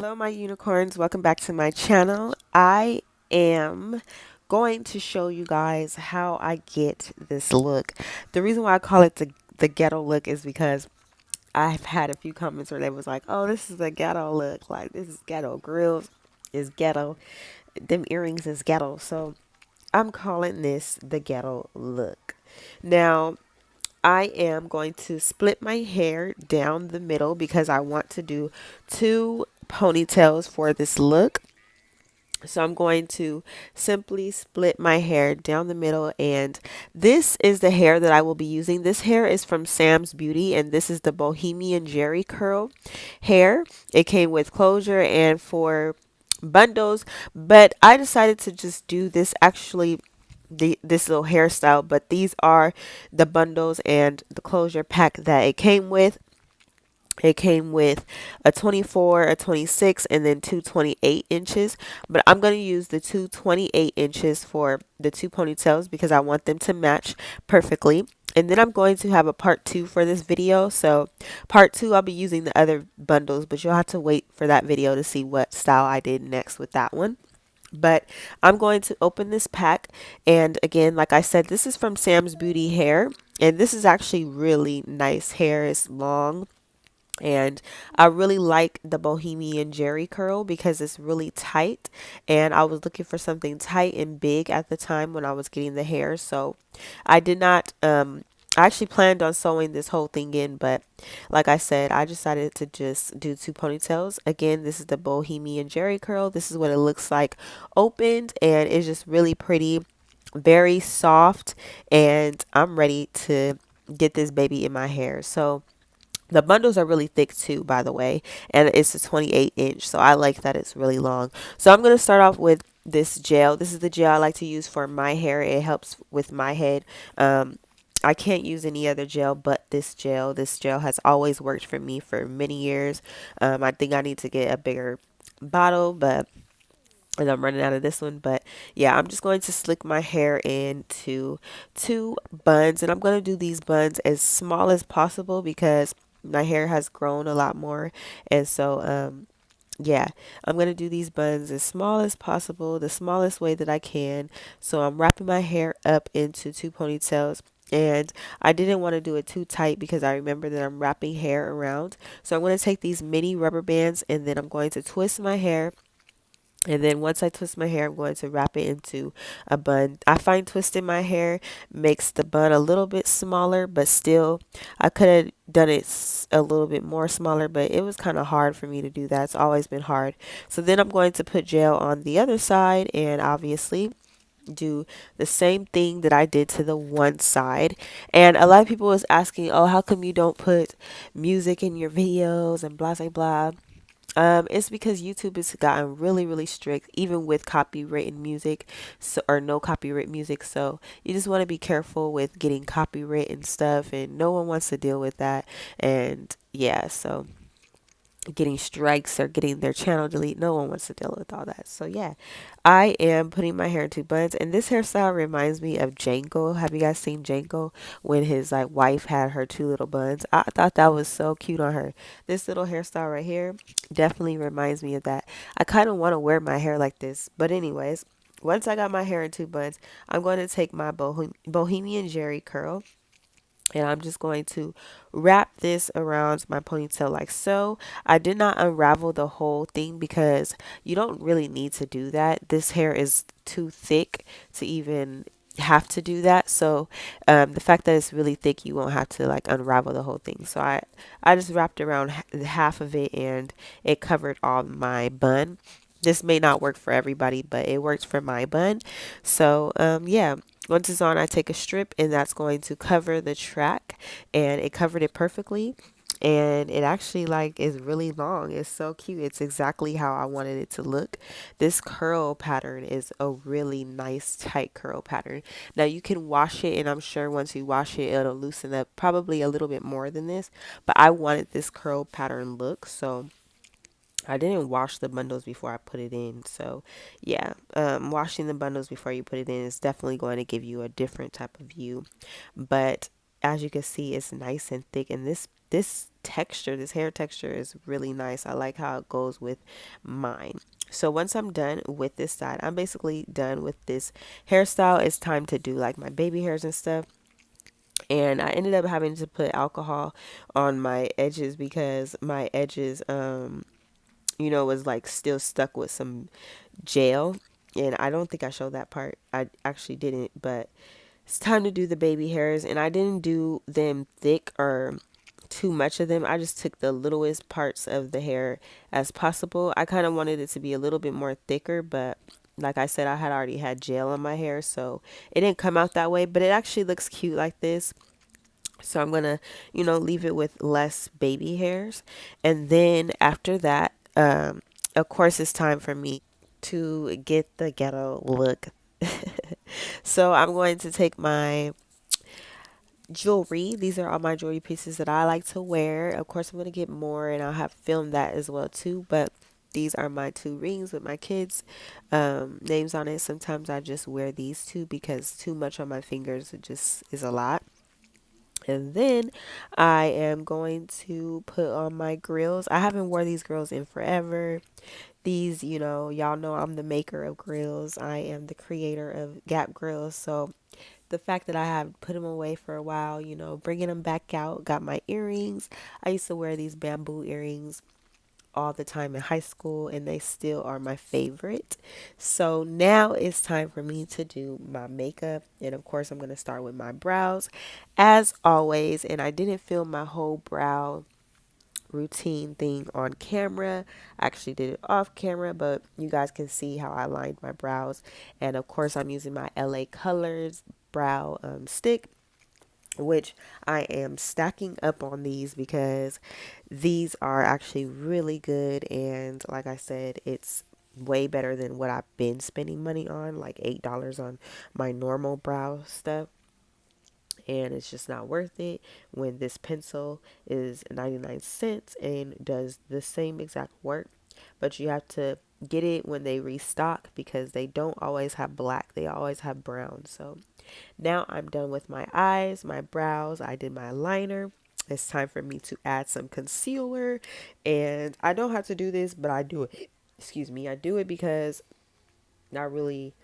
Hello, my unicorns. Welcome back to my channel. I am going to show you guys how I get this look. The reason why I call it the ghetto look is because I've had a few comments where they was like, oh, this is a ghetto look. Like, this is ghetto. Grills is ghetto. Them earrings is ghetto. So I'm calling this the ghetto look. Now, I am going to split my hair down the middle because I want to do two ponytails for this look. So I'm going to simply split my hair down the middle, and this is the hair that I will be using. This hair is from Sam's Beauty, and this is the Bohemian Jerry Curl hair. It came with closure and for bundles, but I decided to just do this actually this little hairstyle, but these are the bundles and the closure pack that it came with. It came with a 24, a 26, and then two 28 inches. But I'm going to use the two 28 inches for the two ponytails because I want them to match perfectly. And then I'm going to have a part two for this video. So part two, I'll be using the other bundles, but you'll have to wait for that video to see what style I did next with that one. But I'm going to open this pack, and again, like I said, this is from Sam's Beauty hair, and this is actually really nice hair. It's long, and I really like the Bohemian Jerry curl because it's really tight, and I was looking for something tight and big at the time when I was getting the hair. So I did not I actually planned on sewing this whole thing in, but like I said, I decided to just do two ponytails. Again, this is the Bohemian Jerry curl. This is what it looks like opened, and it's just really pretty, very soft, and I'm ready to get this baby in my hair. So the bundles are really thick too, by the way, and it's a 28 inch, so I like that it's really long. So I'm going to start off with this gel. This is the gel I like to use for my hair. It helps with my head. I can't use any other gel but this gel. This gel has always worked for me for many years. I think I need to get a bigger bottle, but and I'm running out of this one. But yeah, I'm just going to slick my hair into two buns, and I'm going to do these buns as small as possible because my hair has grown a lot more. And so yeah, I'm going to do these buns as small as possible, the smallest way that I can. So I'm wrapping my hair up into two ponytails, and I didn't want to do it too tight because I remember that I'm wrapping hair around. So I'm going to take these mini rubber bands, and then I'm going to twist my hair, and then once I twist my hair, I'm going to wrap it into a bun. I find twisting my hair makes the bun a little bit smaller, but still, I could have done it a little bit more smaller, but it was kind of hard for me to do that. It's always been hard. So then I'm going to put gel on the other side, and obviously do the same thing that I did to the one side. And a lot of people was asking, oh, how come you don't put music in your videos and blah blah blah. It's because YouTube has gotten really, really strict, even with copywritten music, so, or no copyright music. So you just want to be careful with getting copyright and stuff, and no one wants to deal with that. And yeah, so getting strikes or getting their channel delete, no one wants to deal with all that. So yeah, I am putting my hair in two buns, and this hairstyle reminds me of Django. Have you guys seen Django when his like wife had her two little buns? I thought that was so cute on her. This little hairstyle right here definitely reminds me of that. I kind of want to wear my hair like this, but anyways, once I got my hair in two buns, I'm going to take my Bohemian Jerry curl, and I'm just going to wrap this around my ponytail like so. I did not unravel the whole thing because you don't really need to do that. This hair is too thick to even have to do that. So the fact that it's really thick, you won't have to like unravel the whole thing. So I just wrapped around half of it, and it covered all my bun. This may not work for everybody, but it works for my bun. So yeah, once it's on, I take a strip, and that's going to cover the track, and it covered it perfectly. And it actually like is really long. It's so cute. It's exactly how I wanted it to look. This curl pattern is a really nice tight curl pattern. Now you can wash it, and I'm sure once you wash it, it'll loosen up probably a little bit more than this. But I wanted this curl pattern look, so I didn't wash the bundles before I put it in. So yeah, washing the bundles before you put it in is definitely going to give you a different type of view. But as you can see, it's nice and thick, and this texture, this hair texture is really nice. I like how it goes with mine. So once I'm done with this side, I'm basically done with this hairstyle. It's time to do like my baby hairs and stuff. And I ended up having to put alcohol on my edges because my edges was like still stuck with some gel. And I don't think I showed that part. I actually didn't, but it's time to do the baby hairs, and I didn't do them thick or too much of them. I just took the littlest parts of the hair as possible. I kind of wanted it to be a little bit more thicker, but like I said, I had already had gel on my hair, so it didn't come out that way, but it actually looks cute like this. So I'm gonna, leave it with less baby hairs. And then after that, of course, it's time for me to get the ghetto look. So I'm going to take my jewelry. These are all my jewelry pieces that I like to wear. Of course, I'm going to get more, and I'll have filmed that as well too. But these are my two rings with my kids' names on it. Sometimes I just wear these two because too much on my fingers, it just is a lot. And then I am going to put on my grills. I haven't wore these grills in forever. These, y'all know I'm the maker of grills. I am the creator of Gap grills. So the fact that I have put them away for a while, bringing them back out, got my earrings. I used to wear these bamboo earrings all the time in high school, and they still are my favorite. So now it's time for me to do my makeup, and of course I'm going to start with my brows as always. And I didn't film my whole brow routine thing on camera. I actually did it off camera, but you guys can see how I lined my brows. And of course I'm using my LA Colors brow stick, which I am stacking up on these because these are actually really good. And like I said, it's way better than what I've been spending money on, like $8 on my normal brow stuff. And it's just not worth it when this pencil is 99 cents and does the same exact work. But you have to get it when they restock because they don't always have black, they always have brown. So now I'm done with my eyes, my brows. I did my liner. It's time for me to add some concealer. And I don't have to do this, but I do it. Excuse me. I do it because I really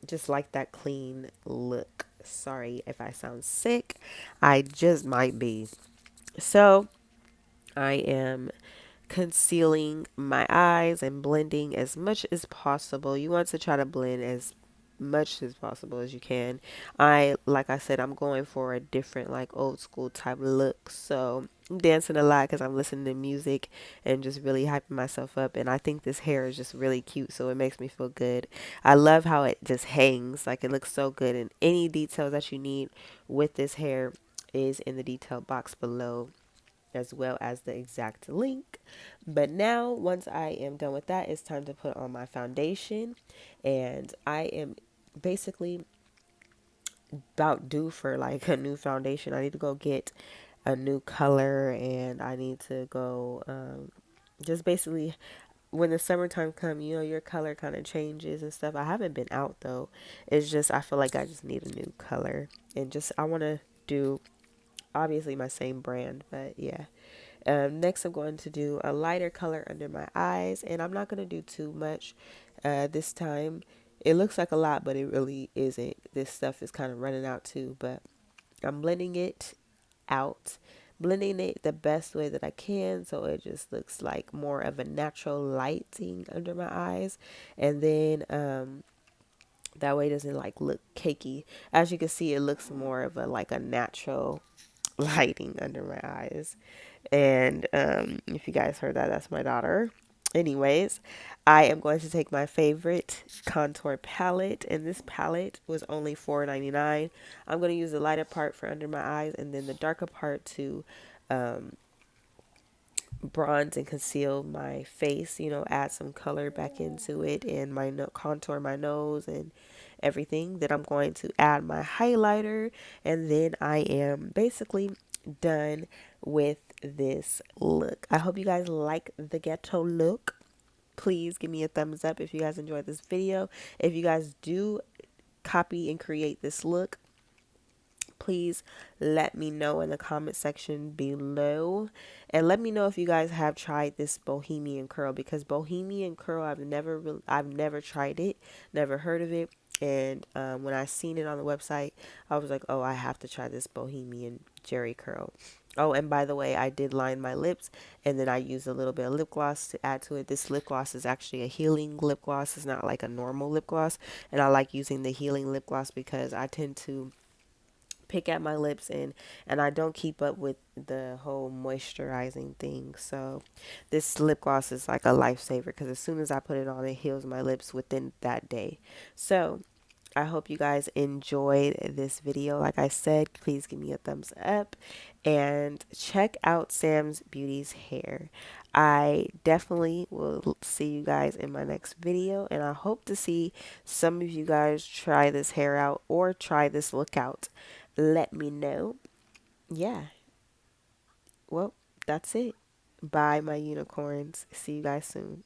just like that clean look. Sorry if I sound sick. I just might be. So I am concealing my eyes and blending as much as possible. You want to try to blend as much as possible as you can. Like I said, I'm going for a different, like old school type look. So I'm dancing a lot because I'm listening to music and just really hyping myself up. And I think this hair is just really cute, so it makes me feel good. I love how it just hangs, like it looks so good. And any details that you need with this hair is in the detail box below, as well as the exact link. But now, once I am done with that, it's time to put on my foundation. And I am basically about due for like a new foundation. I need to go get a new color, and I need to go just basically when the summertime come, your color kind of changes and stuff. I haven't been out though. It's just I feel like I just need a new color, and just I want to do obviously my same brand, but yeah. Next, I'm going to do a lighter color under my eyes, and I'm not going to do too much this time. It looks like a lot, but it really isn't. This stuff is kind of running out too, but I'm blending it out, blending it the best way that I can so it just looks like more of a natural lighting under my eyes. And then that way it doesn't like look cakey. As you can see, it looks more of a like a natural lighting under my eyes. And if you guys heard that, that's my daughter. Anyways, I am going to take my favorite contour palette, and this palette was only $4.99. I'm going to use the lighter part for under my eyes and then the darker part to bronze and conceal my face, add some color back into it, and my contour my nose and everything. Then I'm going to add my highlighter, and then I am basically done with this look. I hope you guys like the ghetto look. Please give me a thumbs up if you guys enjoyed this video. If you guys do copy and create this look, please let me know in the comment section below. And let me know if you guys have tried this Bohemian curl, because Bohemian curl, I've never tried it, never heard of it. And when I seen it on the website, I was like, oh, I have to try this Bohemian Jerry curl. Oh, and by the way, I did line my lips, and then I used a little bit of lip gloss to add to it. This lip gloss is actually a healing lip gloss. It's not like a normal lip gloss. And I like using the healing lip gloss because I tend to pick at my lips, and I don't keep up with the whole moisturizing thing. So this lip gloss is like a lifesaver, because as soon as I put it on, it heals my lips within that day. So I hope you guys enjoyed this video. Like I said, please give me a thumbs up and check out Sam's Beauty's hair. I definitely will see you guys in my next video, and I hope to see some of you guys try this hair out or try this look out. Let me know. Yeah, well, that's it. Bye, my unicorns. See you guys soon.